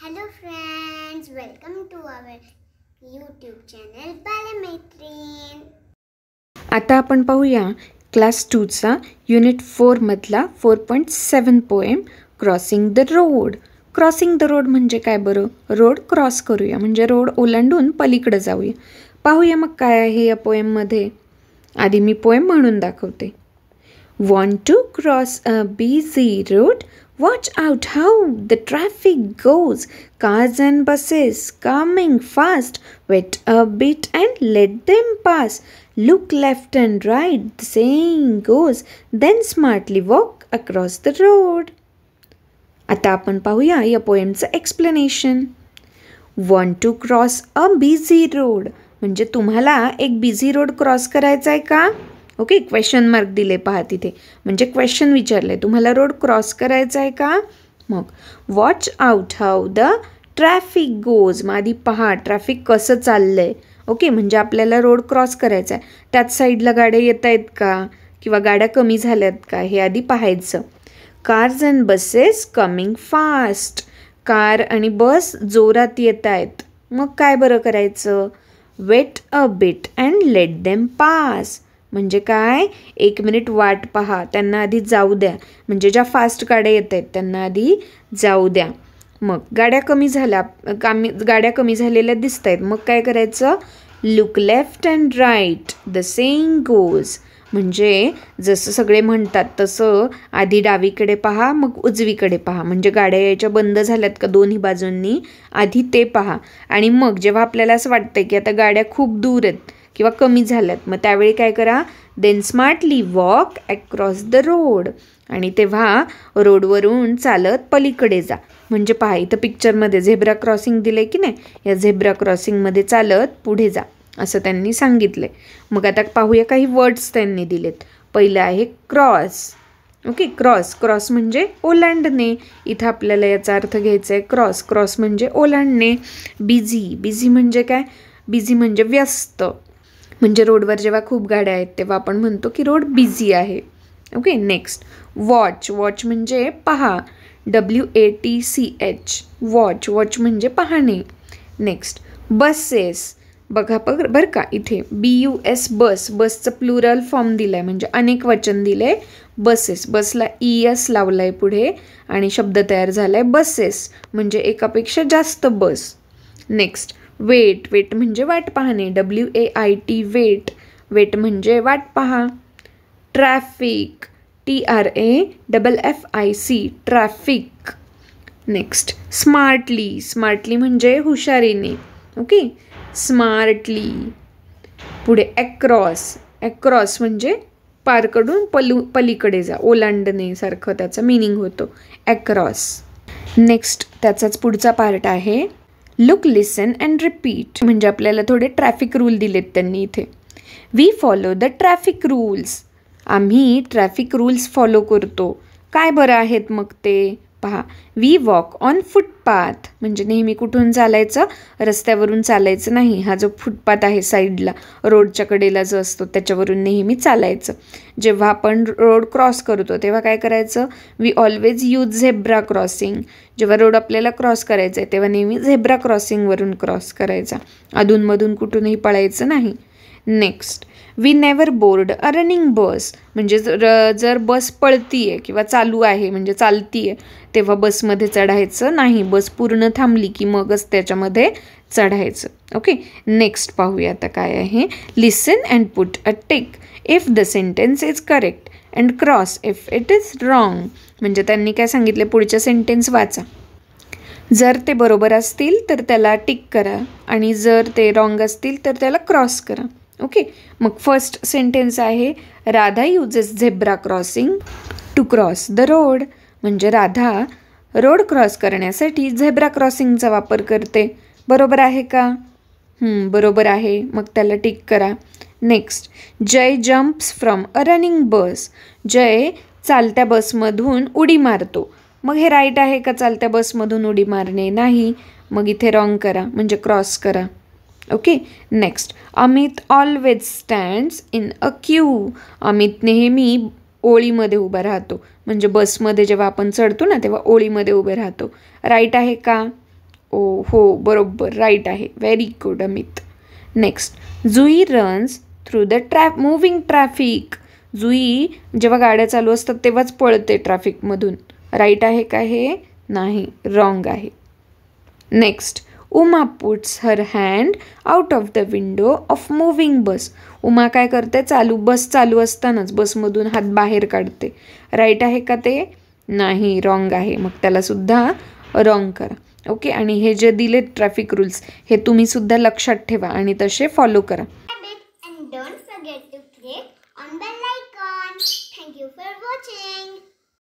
Hello friends, welcome to our YouTube channel बालमैत्रीण. आता आपण पाहूया क्लास 2चा युनिट 4 मधला 4.7 poem crossing the road. Crossing the road म्हणजे काय बरं? रोड क्रॉस करूया म्हणजे रोड ओलांडून पलीकडे जाऊया. पाहूया मग काय आहे या पोएममध्ये. आधी मी पोएम म्हणून दाखवते. Want to cross a busy road? Watch out how the traffic goes. Cars and buses coming fast. Wait a bit and let them pass. Look left and right, the saying goes. Then smartly walk across the road. आता आपण पाहूया या पोएमचं explanation. Want to cross a busy road म्हणजे तुम्हाला एक busy road cross करायचा आहे का? ओके, क्वेश्चन मार्क दिले पहा तिथे, म्हणजे क्वेश्चन विचारले तुम्हाला रोड क्रॉस करायचा आहे का? मग watch out how the traffic goes. मग आधी पहा ट्रॅफिक कसं चाललंय. ओके, म्हणजे आपल्याला रोड क्रॉस करायचा आहे. त्याच साईडला गाड्या येत आहेत का किंवा गाड्या कमी झाल्यात का हे आधी पाहायचं. Cars and buses coming fast. Car आणि बस जोरात येत आहेत. मग काय बरं करायचं? Weight a bit and let them pass म्हणजे काय? 1 मिनिट वाट पहा, त्यांना आधी जाऊ द्या. म्हणजे ज्या फास्ट गाड्या येत आहेत त्यांना आधी जाऊ द्या. मग गाड्या कमी झालेल्या दिसत आहेत. मग काय करायचं? Look left and right, the saying goes म्हणजे जसं सगळे म्हणतात तसं आधी डावीकडे पहा मग उजवीकडे पहा. म्हणजे गाड्या यायच्या बंद झाल्यात का दोन्ही बाजूंनी, आधी ते पहा. आणि मग जेव्हा आपल्याला असं वाटतंय की आता गाड्या खूप दूर आहेत किंवा कमी झाल्यात, मग त्यावेळी काय करा? Then smartly walk across the road आणि तेव्हा रोडवरून चालत पलीकडे जा. म्हणजे पहा इथं पिक्चरमध्ये झेब्रा क्रॉसिंग दिले की नाही, या झेब्रा क्रॉसिंगमध्ये चालत पुढे जा असं त्यांनी सांगितलंय. मग आता पाहूया काही वर्ड्स त्यांनी दिलेत. पहिलं आहे क्रॉस. ओके, क्रॉस म्हणजे ओलांडणे. इथं आपल्याला याचा अर्थ घ्यायचा आहे क्रॉस. क्रॉस म्हणजे ओलांडणे. बिझी म्हणजे काय? बिझी म्हणजे व्यस्त. म्हणजे रोडवर जेव्हा खूप गाड्या आहेत तेव्हा आपण म्हणतो की रोड बिझी आहे. ओके, नेक्स्ट वॉच म्हणजे पहा. WATCH वॉच म्हणजे पाहणे. Next buses. बरं का इथे BUS बसचं प्लुरल फॉर्म दिला आहे म्हणजे अनेक वचन दिलं आहे. बसला ES लावला आहे पुढे आणि शब्द तयार झाला आहे बसेस म्हणजे एकापेक्षा जास्त बस. नेक्स्ट वेट म्हणजे वाट पाहणे. WAIT वेट म्हणजे वाट पहा. Traffic TRAFFIC traffic. Next smartly म्हणजे हुशारीने. Okay, smartly. पुढे अक्रॉस म्हणजे पारकडून पलीकडे जा, ओलांडणे सारखं त्याचा मिनिंग होतो अक्रॉस. नेक्स्ट त्याचाच पुढचा पार्ट आहे लुक लिसन अँड रिपीट म्हणजे आपल्याला थोडे ट्रॅफिक रूल दिलेत त्यांनी इथे. We follow the traffic rules. आम्ही ट्रॅफिक रूल्स फॉलो करतो. काय बरं आहेत मग ते पहा. वी वॉक ऑन फुटपाथ म्हणजे नेहमी कुठून चालायचं? रस्त्यावरून चालायचं नाही. हा जो फुटपाथ आहे साईडला रोडच्या कडेला जो असतो त्याच्यावरून नेहमी चालायचं. जेव्हा आपण रोड क्रॉस करतो तेव्हा काय करायचं? We always use zebra crossing. जेव्हा रोड आपल्याला क्रॉस करायचा आहे तेव्हा नेहमी झेब्रा क्रॉसिंगवरून क्रॉस करायचा. अधूनमधून कुठूनही पळायचं नाही. Next we never board a running bus म्हणजे जर बस पळतीये किंवा चालू आहे म्हणजे चालतीये तेव्हा बसमध्ये चढायचं नाही. बस पूर्ण थांबली की मगच त्याच्यामध्ये चढायचं. ओके, नेक्स्ट पाहूया आता काय आहे. Listen and put a tick if the sentence is correct and cross if it is wrong म्हणजे त्यांनी काय सांगितले? पुढच्या सेंटेन्स वाचा. जर ते बरोबर असतील तर त्याला टिक करा आणि जर ते रॉंग असतील तर त्याला क्रॉस करा. ओके, मग फर्स्ट सेंटेन्स आहे Radha uses zebra crossing to cross the road म्हणजे राधा रोड क्रॉस करण्यासाठी झेब्रा क्रॉसिंगचा वापर करते. बरोबर आहे का? बरोबर आहे, मग त्याला टिक करा. Next Jay jumps from a running bus. Jay चालत्या बसमधून उडी मारतो. मग हे राईट आहे का? चालत्या बसमधून उडी मारणे नाही. मग इथे रॉंग करा म्हणजे क्रॉस करा. Okay, next Amit always stands in a Q. Amit नेहमी ओळीमध्ये उभा राहतो म्हणजे बसमध्ये जेव्हा आपण चढतो ना तेव्हा ओळीमध्ये उभे राहतो. राईट आहे का? ओ हो बरोबर राईट आहे. Very good Amit. Next Juhi runs through the moving traffic. Juhi जेव्हा गाड्या चालू असतात तेव्हाच पळते ट्रॅफिकमधून. राईट आहे का हे? नाही, रॉंग आहे. Next Uma puts her hand out of the window of moving bus. Uma काय करते? बस चालू असतानाच बसमधून हात बाहेर काढते. राईट आहे का ते? नाही, रॉंग आहे. मग त्याला सुद्धा रॉंग करा. ओके, आणि हे जे दिलेत ट्रॅफिक रूल्स हे तुम्ही सुद्धा लक्षात ठेवा आणि तसे फॉलो करा. And don't forget to click on the like icon. Thank you for watching.